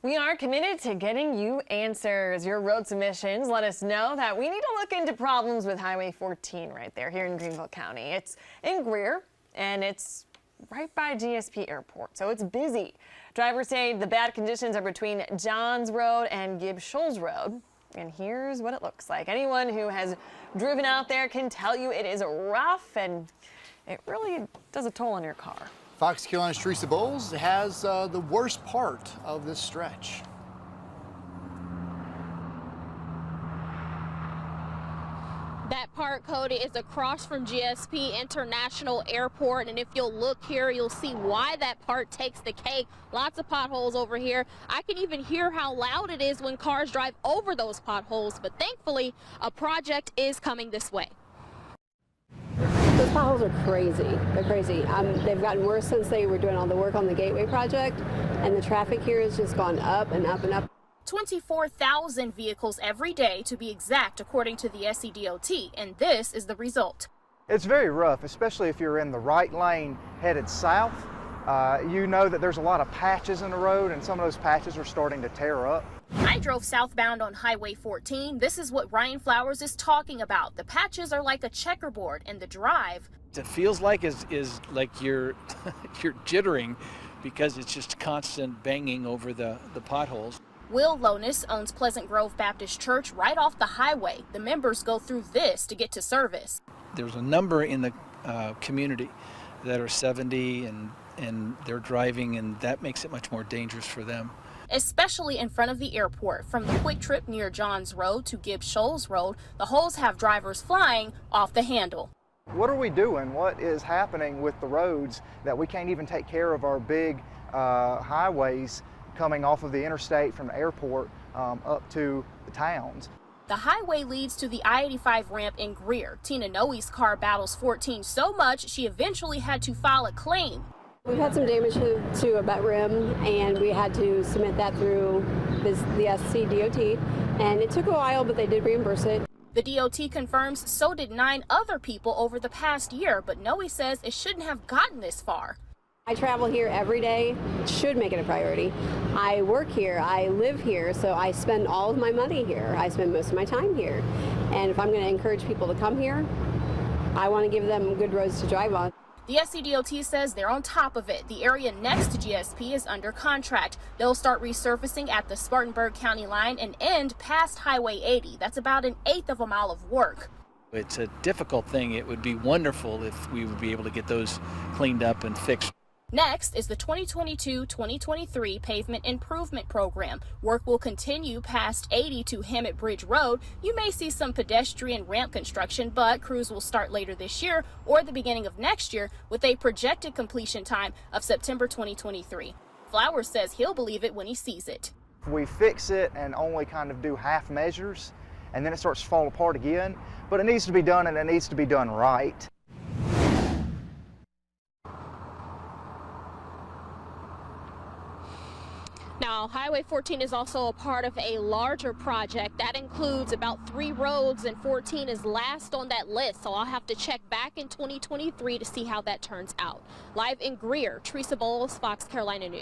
We are committed to getting you answers. Your road submissions let us know that we need to look into problems with Highway 14 right there here in Greenville County. It's in Greer and it's right by GSP Airport, so it's busy. Drivers say the bad conditions are between Johns Road and Gibbs Shoals Road. And here's what it looks like. Anyone who has driven out there can tell you it is rough and it really does a toll on your car. Fox Carolina's Teresa Bowles has the worst part of this stretch. That part, Cody, is across from GSP International Airport, and if you'll look here, you'll see why that part takes the cake. Lots of potholes over here. I can even hear how loud it is when cars drive over those potholes, but thankfully, a project is coming this way. Those potholes are crazy. They're crazy. They've gotten worse since they were doing all the work on the Gateway project, and the traffic here has just gone up and up and up. 24,000 vehicles every day, to be exact, according to the SCDOT, and this is the result. It's very rough, especially if you're in the right lane headed south. You know that there's a lot of patches in the road, and some of those patches are starting to tear up. I drove southbound on Highway 14. This is what Ryan Flowers is talking about. The patches are like a checkerboard, and the drive, it feels like is like you're you're jittering because it's just constant banging over the potholes. Will Lonis owns Pleasant Grove Baptist Church right off the highway. The members go through this to get to service. There's a number in the community that are 70 and they're driving, and that makes it much more dangerous for them. Especially in front of the airport. From the quick trip near Johns Road to Gibbs Shoals Road, the holes have drivers flying off the handle. What are we doing? What is happening with the roads that we can't even take care of our big highways coming off of the interstate from the airport up to the towns? The highway leads to the I-85 ramp in Greer. Tina Noe's car battles 14 so much she eventually had to file a claim. We've had some damage to a butt rim, and we had to submit that through the SCDOT, and it took a while, but they did reimburse it. The DOT confirms so did 9 other people over the past year, but Noe says it shouldn't have gotten this far. I travel here every day. It should make it a priority. I work here, I live here, so I spend all of my money here. I spend most of my time here. And if I'm going to encourage people to come here, I want to give them good roads to drive on. The SCDOT says they're on top of it. The area next to GSP is under contract. They'll start resurfacing at the Spartanburg County line and end past Highway 80. That's about 1/8 of a mile of work. It's a difficult thing. It would be wonderful if we would be able to get those cleaned up and fixed. Next is the 2022-2023 Pavement Improvement Program. Work will continue past 80 to Hammett Bridge Road. You may see some pedestrian ramp construction, but crews will start later this year or the beginning of next year with a projected completion time of September 2023. Flowers says he'll believe it when he sees it. We fix it and only kind of do half measures, and then it starts to fall apart again, but it needs to be done, and it needs to be done right. Now, Highway 14 is also a part of a larger project that includes about 3 roads, and 14 is last on that list. So I'll have to check back in 2023 to see how that turns out. Live in Greer, Teresa Bowles, Fox Carolina News.